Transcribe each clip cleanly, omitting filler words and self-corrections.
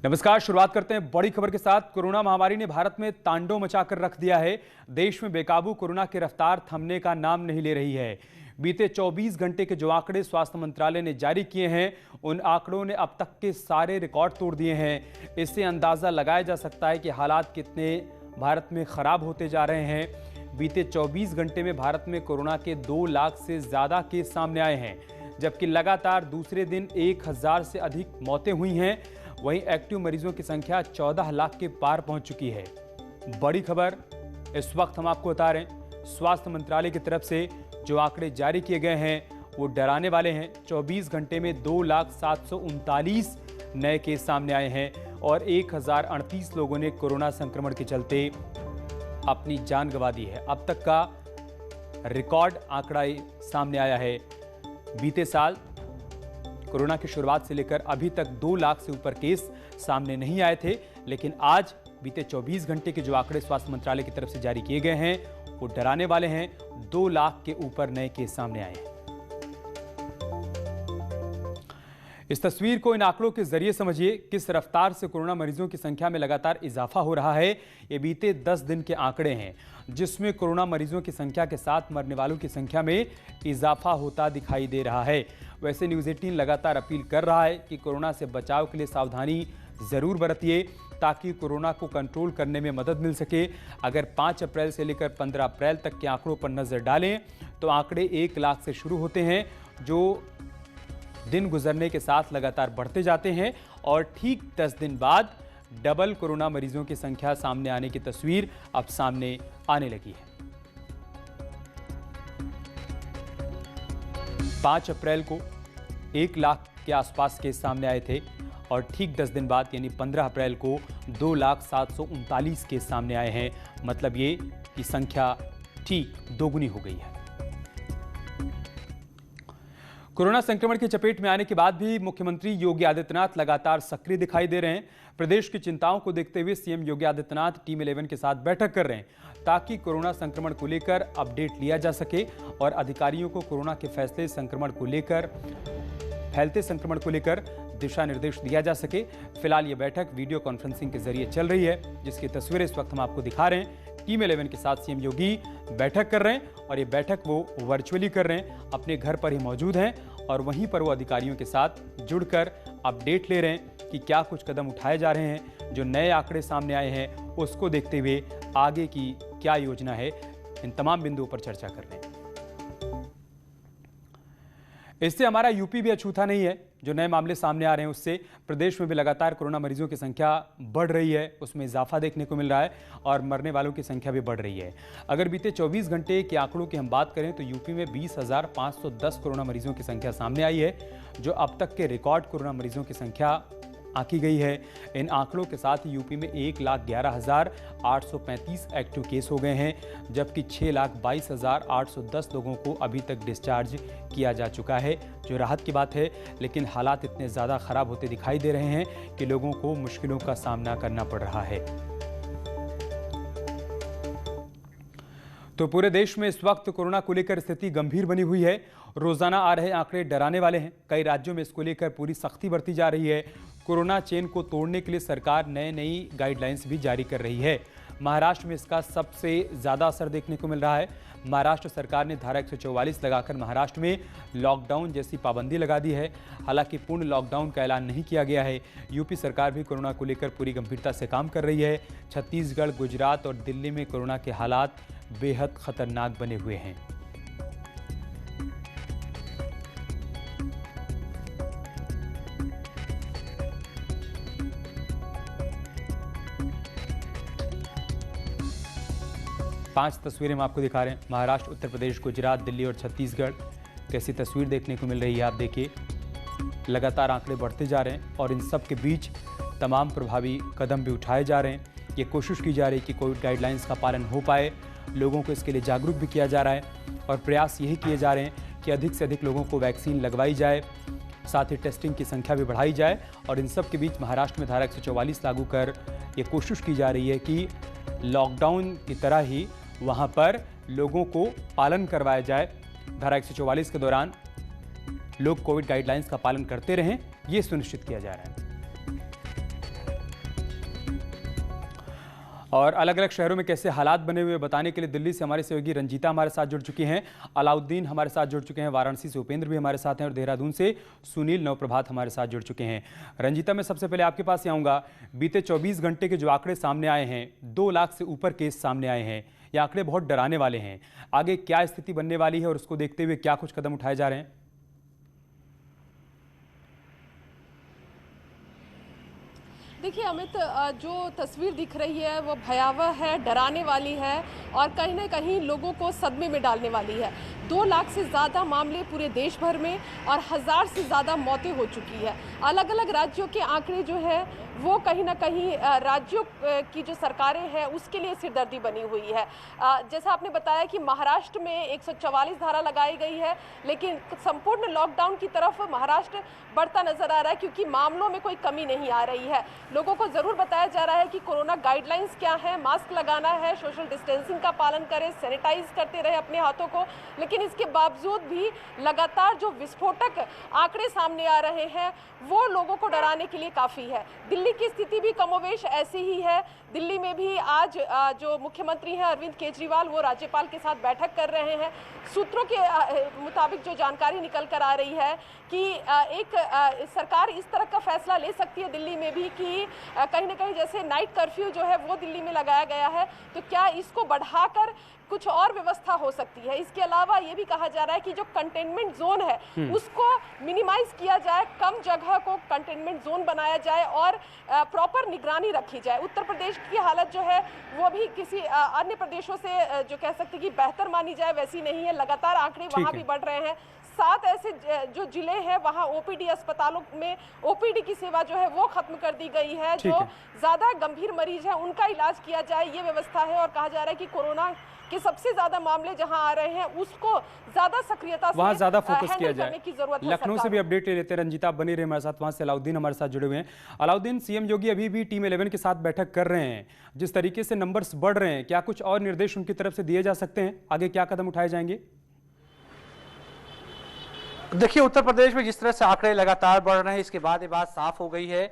नमस्कार। शुरुआत करते हैं बड़ी खबर के साथ। कोरोना महामारी ने भारत में तांडव मचाकर रख दिया है। देश में बेकाबू कोरोना की रफ्तार थमने का नाम नहीं ले रही है। बीते 24 घंटे के जो आंकड़े स्वास्थ्य मंत्रालय ने जारी किए हैं, उन आंकड़ों ने अब तक के सारे रिकॉर्ड तोड़ दिए हैं। इससे अंदाजा लगाया जा सकता है कि हालात कितने भारत में खराब होते जा रहे हैं। बीते 24 घंटे में भारत में कोरोना के 2 लाख से ज्यादा केस सामने आए हैं, जबकि लगातार दूसरे दिन 1000 से अधिक मौतें हुई हैं। वहीं एक्टिव मरीजों की संख्या 14 लाख के पार पहुंच चुकी है। बड़ी खबर इस वक्त हम आपको बता रहे हैं, स्वास्थ्य मंत्रालय की तरफ से जो आंकड़े जारी किए गए हैं वो डराने वाले हैं। 24 घंटे में 2,739 नए केस सामने आए हैं और 1038 लोगों ने कोरोना संक्रमण के चलते अपनी जान गंवा दी है। अब तक का रिकॉर्ड आंकड़ा सामने आया है। बीते साल कोरोना की शुरुआत से लेकर अभी तक 2 लाख से ऊपर केस सामने नहीं आए थे, लेकिन आज बीते 24 घंटे के जो आंकड़े स्वास्थ्य मंत्रालय की तरफ से जारी किए गए हैं वो डराने वाले हैं। 2 लाख के ऊपर नए केस सामने आए हैं। इस तस्वीर को इन आंकड़ों के जरिए समझिए, किस रफ्तार से कोरोना मरीजों की संख्या में लगातार इजाफा हो रहा है। ये बीते 10 दिन के आंकड़े हैं, जिसमें कोरोना मरीजों की संख्या के साथ मरने वालों की संख्या में इजाफा होता दिखाई दे रहा है। वैसे न्यूज़ 18 लगातार अपील कर रहा है कि कोरोना से बचाव के लिए सावधानी जरूर बरतिए, ताकि कोरोना को कंट्रोल करने में मदद मिल सके। अगर 5 अप्रैल से लेकर 15 अप्रैल तक के आंकड़ों पर नजर डालें तो आंकड़े 1 लाख से शुरू होते हैं, जो दिन गुजरने के साथ लगातार बढ़ते जाते हैं और ठीक 10 दिन बाद डबल कोरोना मरीजों की संख्या सामने आने की तस्वीर अब सामने आने लगी है। 5 अप्रैल को 1 लाख के आसपास केस सामने आए थे और ठीक 10 दिन बाद यानी 15 अप्रैल को 2,739 केस सामने आए हैं। मतलब ये कि संख्या ठीक दोगुनी हो गई है। कोरोना संक्रमण की चपेट में आने के बाद भी मुख्यमंत्री योगी आदित्यनाथ लगातार सक्रिय दिखाई दे रहे हैं। प्रदेश की चिंताओं को देखते हुए सीएम योगी आदित्यनाथ टीम 11 के साथ बैठक कर रहे हैं, ताकि कोरोना संक्रमण को लेकर अपडेट लिया जा सके और अधिकारियों को कोरोना के फैलते संक्रमण को लेकर दिशा निर्देश दिया जा सके। फिलहाल ये बैठक वीडियो कॉन्फ्रेंसिंग के जरिए चल रही है, जिसकी तस्वीरें इस वक्त हम आपको दिखा रहे हैं। टीम 11 के साथ सीएम योगी बैठक कर रहे हैं और ये बैठक वो वर्चुअली कर रहे हैं। अपने घर पर ही मौजूद हैं और वहीं पर वो अधिकारियों के साथ जुड़कर अपडेट ले रहे हैं कि क्या कुछ कदम उठाए जा रहे हैं। जो नए आंकड़े सामने आए हैं उसको देखते हुए आगे की क्या योजना है, इन तमाम बिंदुओं पर चर्चा कर रहे हैं। इससे हमारा यूपी भी अछूता नहीं है। जो नए मामले सामने आ रहे हैं उससे प्रदेश में भी लगातार कोरोना मरीजों की संख्या बढ़ रही है, उसमें इजाफा देखने को मिल रहा है और मरने वालों की संख्या भी बढ़ रही है। अगर बीते 24 घंटे के आंकड़ों की हम बात करें तो यूपी में 20,510 कोरोना मरीजों की संख्या सामने आई है, जो अब तक के रिकॉर्ड कोरोना मरीजों की संख्या आंकी गई है। इन आंकड़ों के साथ यूपी में 1,11,835 एक्टिव केस हो गए हैं, जबकि 6,22,810 लोगों को अभी तक डिस्चार्ज किया जा चुका है, जो राहत की बात है। लेकिन हालात इतने ज़्यादा ख़राब होते दिखाई दे रहे हैं कि लोगों को मुश्किलों का सामना करना पड़ रहा है। तो पूरे देश में इस वक्त कोरोना को लेकर स्थिति गंभीर बनी हुई है। रोजाना आ रहे आंकड़े डराने वाले हैं। कई राज्यों में इसको लेकर पूरी सख्ती बरती जा रही है। कोरोना चेन को तोड़ने के लिए सरकार नई गाइडलाइंस भी जारी कर रही है। महाराष्ट्र में इसका सबसे ज़्यादा असर देखने को मिल रहा है। महाराष्ट्र सरकार ने धारा 144 लगाकर महाराष्ट्र में लॉकडाउन जैसी पाबंदी लगा दी है। हालांकि पूर्ण लॉकडाउन का ऐलान नहीं किया गया है। यूपी सरकार भी कोरोना को लेकर पूरी गंभीरता से काम कर रही है। छत्तीसगढ़, गुजरात और दिल्ली में कोरोना के हालात बेहद खतरनाक बने हुए हैं। पांच तस्वीरें हम आपको दिखा रहे हैं। महाराष्ट्र, उत्तर प्रदेश, गुजरात, दिल्ली और छत्तीसगढ़ कैसी तस्वीर देखने को मिल रही है आप देखिए। लगातार आंकड़े बढ़ते जा रहे हैं और इन सब के बीच तमाम प्रभावी कदम भी उठाए जा रहे हैं। ये कोशिश की जा रही है कि कोविड गाइडलाइंस का पालन हो पाए। लोगों को इसके लिए जागरूक भी किया जा रहा है और प्रयास यही किए जा रहे हैं कि अधिक से अधिक लोगों को वैक्सीन लगवाई जाए, साथ ही टेस्टिंग की संख्या भी बढ़ाई जाए। और इन सब के बीच महाराष्ट्र में धारा 144 लागू कर ये कोशिश की जा रही है कि लॉकडाउन की तरह ही वहाँ पर लोगों को पालन करवाया जाए। धारा 144 के दौरान लोग कोविड गाइडलाइंस का पालन करते रहें, ये सुनिश्चित किया जा रहा है। और अलग अलग शहरों में कैसे हालात बने हुए बताने के लिए दिल्ली से हमारे सहयोगी रंजीता हमारे साथ जुड़ चुकी हैं, अलाउद्दीन हमारे साथ जुड़ चुके हैं, वाराणसी से उपेंद्र भी हमारे साथ हैं और देहरादून से सुनील नवप्रभात हमारे साथ जुड़ चुके हैं। रंजीता, मैं सबसे पहले आपके पास आऊँगा। बीते 24 घंटे के जो आंकड़े सामने आए हैं, 2 लाख से ऊपर केस सामने आए हैं। ये आंकड़े बहुत डराने वाले हैं। आगे क्या स्थिति बनने वाली है और उसको देखते हुए क्या कुछ कदम उठाए जा रहे हैं? देखिए अमित, जो तस्वीर दिख रही है वो भयावह है, डराने वाली है और कहीं ना कहीं लोगों को सदमे में डालने वाली है। 2 लाख से ज़्यादा मामले पूरे देश भर में और 1000 से ज़्यादा मौतें हो चुकी है। अलग अलग राज्यों के आंकड़े जो है वो कहीं ना कहीं राज्यों की जो सरकारें हैं उसके लिए सिरदर्दी बनी हुई है। जैसा आपने बताया कि महाराष्ट्र में 144 धारा लगाई गई है, लेकिन संपूर्ण लॉकडाउन की तरफ महाराष्ट्र बढ़ता नजर आ रहा है क्योंकि मामलों में कोई कमी नहीं आ रही है। लोगों को जरूर बताया जा रहा है कि कोरोना गाइडलाइंस क्या है, मास्क लगाना है, सोशल डिस्टेंसिंग का पालन करें, सैनिटाइज करते रहे अपने हाथों को, लेकिन इसके बावजूद भी लगातार जो विस्फोटक आंकड़े सामने आ रहे हैं वो लोगों को डराने के लिए काफ़ी है। दिल्ली की स्थिति भी कमोवेश ऐसी ही है। दिल्ली में भी आज जो मुख्यमंत्री हैं अरविंद केजरीवाल वो राज्यपाल के साथ बैठक कर रहे हैं। सूत्रों के मुताबिक जो जानकारी निकल कर आ रही है कि एक सरकार इस तरह का फैसला ले सकती है दिल्ली में भी कि कहीं ना कहीं जैसे नाइट कर्फ्यू जो है वो दिल्ली में लगाया गया है, तो क्या इसको बढ़ाकर कुछ और व्यवस्था हो सकती है। इसके अलावा ये भी कहा जा रहा है कि जो कंटेनमेंट जोन है उसको मिनिमाइज किया जाए, कम जगह को कंटेनमेंट जोन बनाया जाए और प्रॉपर निगरानी रखी जाए। उत्तर प्रदेश की हालत जो है वो भी किसी अन्य प्रदेशों से जो कह सकते कि बेहतर मानी जाए वैसी नहीं है। लगातार आंकड़े वहां भी बढ़ रहे हैं। 7 ऐसे जो जिले हैं वहां ओपीडी अस्पतालों में ओपीडी की सेवा जो है वो खत्म कर दी गई है। जो ज्यादा गंभीर मरीज है उनका इलाज किया जाए, ये व्यवस्था है। और कहा जा रहा है कि कोरोना के सबसे ज्यादा मामले जहां आ रहे हैं उसको ज्यादा सक्रियता से वहां ज्यादा फोकस किया जाए की जरूरत है। लखनऊ से भी अपडेट ले लेते हैं। रंजीता, आप बनी रहे हमारे साथ। वहां से अलाउद्दीन हमारे साथ जुड़े हुए हैं। अलाउद्दीन, सीएम योगी अभी भी टीम 11 के साथ बैठक कर रहे हैं। जिस तरीके से नंबर्स बढ़ रहे हैं, क्या कुछ और निर्देश उनकी तरफ से दिए जा सकते हैं? आगे क्या कदम उठाए जाएंगे? देखिए, उत्तर प्रदेश में जिस तरह से आंकड़े लगातार बढ़ रहे हैं, इसके बाद ये बात साफ हो गई है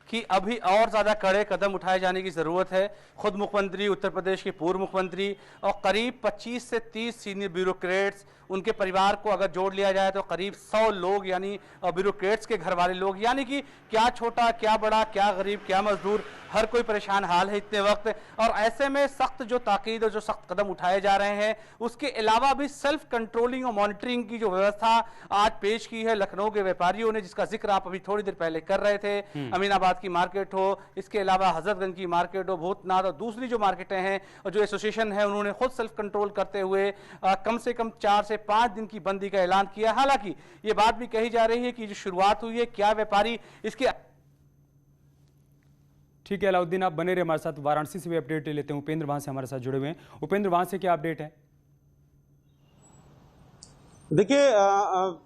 कि अभी और ज्यादा कड़े कदम उठाए जाने की जरूरत है। खुद मुख्यमंत्री, उत्तर प्रदेश के पूर्व मुख्यमंत्री और करीब 25 से 30 सीनियर ब्यूरोक्रेट्स, उनके परिवार को अगर जोड़ लिया जाए तो करीब 100 लोग, यानी ब्यूरोक्रेट्स के घर वाले लोग, यानी कि क्या छोटा क्या बड़ा, क्या गरीब क्या मजदूर, हर कोई परेशान हाल है इतने वक्त। और ऐसे में सख्त जो ताकीद और जो सख्त कदम उठाए जा रहे हैं, उसके अलावा भी सेल्फ कंट्रोलिंग और मॉनिटरिंग की जो व्यवस्था आज पेश की है लखनऊ के व्यापारियों ने, जिसका जिक्र आप अभी थोड़ी देर पहले कर रहे थे। अमीनाबाद की मार्केट हो, इसके अलावा हजरतगंज की मार्केट हो, भूतनाथ और दूसरी जो मार्केटें हैं और जो एसोसिएशन है, उन्होंने खुद सेल्फ कंट्रोल करते हुए कम से कम 4 से 5 दिन की बंदी का ऐलान किया। हालांकि ये बात भी कही जा रही है कि जो शुरुआत हुई है, क्या व्यापारी इसके। ठीक है अलाउद्दीन, आप बने रहे हमारे साथ। वाराणसी से भी अपडेट ले लेते हैं। उपेंद्र वहां से हमारे साथ जुड़े हुए हैं। उपेंद्र, वहां से क्या अपडेट है? देखिए,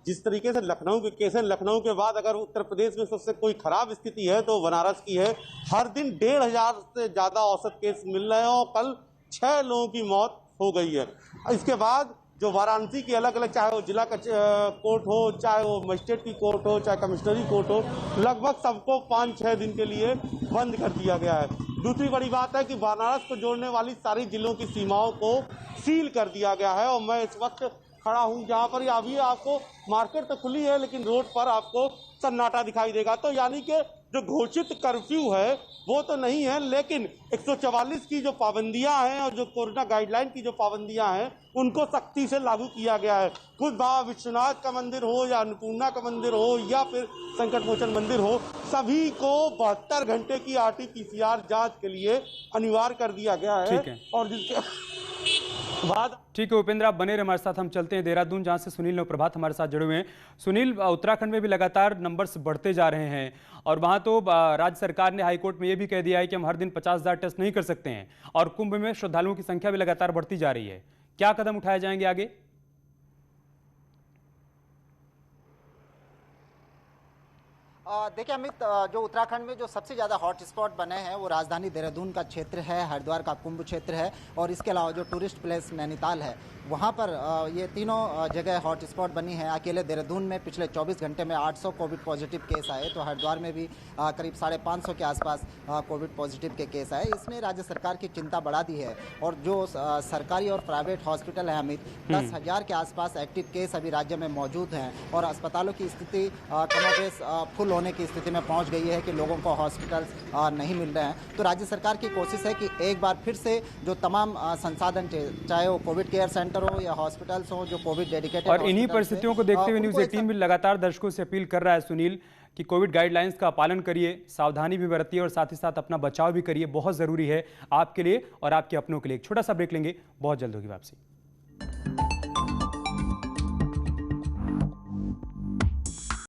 जिस तरीके से लखनऊ के केस है, लखनऊ के बाद अगर उत्तर प्रदेश में सबसे कोई खराब स्थिति है तो बनारस की है। हर दिन 1500 से ज्यादा औसत केस मिल रहे हैं और कल 6 लोगों की मौत हो गई है। इसके बाद जो वाराणसी की अलग अलग, चाहे वो जिला कोर्ट हो, चाहे वो मजिस्ट्रेट की कोर्ट हो, चाहे कमिश्नरी कोर्ट हो, लगभग सबको 5-6 दिन के लिए बंद कर दिया गया है। दूसरी बड़ी बात है कि बनारस को जोड़ने वाली सारी जिलों की सीमाओं को सील कर दिया गया है। और मैं इस वक्त खड़ा हूं जहां पर अभी आपको मार्केट तो खुली है लेकिन रोड पर आपको सन्नाटा दिखाई देगा। तो यानी कि जो घोषित कर्फ्यू है वो तो नहीं है, लेकिन 144 की जो पाबंदियां हैं और जो कोरोना गाइडलाइन की जो पाबंदियां हैं उनको सख्ती से लागू किया गया है। खुद बाबा विश्वनाथ का मंदिर हो या अन्नपूर्णा का मंदिर हो या फिर संकट मोचन मंदिर हो, सभी को 72 घंटे की RT-PCR जांच के लिए अनिवार्य कर दिया गया है। और जिसके बाद ठीक है उपेंद्र, आप बने रहे हमारे साथ। हम चलते हैं देहरादून, जहां से सुनील नवप्रभात हमारे साथ जुड़े हुए हैं। सुनील, उत्तराखंड में भी लगातार नंबर्स बढ़ते जा रहे हैं और वहां तो राज्य सरकार ने हाईकोर्ट में यह भी कह दिया है कि हम हर दिन 50,000 टेस्ट नहीं कर सकते हैं और कुंभ में श्रद्धालुओं की संख्या भी लगातार बढ़ती जा रही है। क्या कदम उठाए जाएंगे आगे? देखिए अमित, जो उत्तराखंड में जो सबसे ज़्यादा हॉटस्पॉट बने हैं वो राजधानी देहरादून का क्षेत्र है, हरिद्वार का कुंभ क्षेत्र है और इसके अलावा जो टूरिस्ट प्लेस नैनीताल है वहाँ पर ये तीनों जगह हॉटस्पॉट बनी है। अकेले देहरादून में पिछले 24 घंटे में 800 कोविड पॉजिटिव केस आए, तो हरिद्वार में भी करीब 550 के आसपास कोविड पॉजिटिव के केस आए। इसने राज्य सरकार की चिंता बढ़ा दी है और जो सरकारी और प्राइवेट हॉस्पिटल है अमित, 10,000 के आसपास एक्टिव केस अभी राज्य में मौजूद हैं और अस्पतालों की स्थिति कमोबेश फुल होने की स्थिति में पहुंच गई है कि लोगों को हॉस्पिटल नहीं मिल रहे हैं। तो राज्य सरकार की कोशिश है कि एक बार फिर से जो तमाम संसाधन, चाहे वो कोविड केयर सेंटर हो या हॉस्पिटल्स हो, जो कोविड डेडिकेटेड, और इन्हीं परिस्थितियों को देखते हुए न्यूज़ 18 भी लगातार दर्शकों से अपील कर रहा है सुनील कि कोविड गाइडलाइंस का पालन करिए, सावधानी भी बरतिए और साथ ही साथ अपना बचाव भी करिए, बहुत जरूरी है आपके लिए और आपके अपनों के लिए। एक छोटा सा ब्रेक लेंगे, बहुत जल्द होगी वापसी।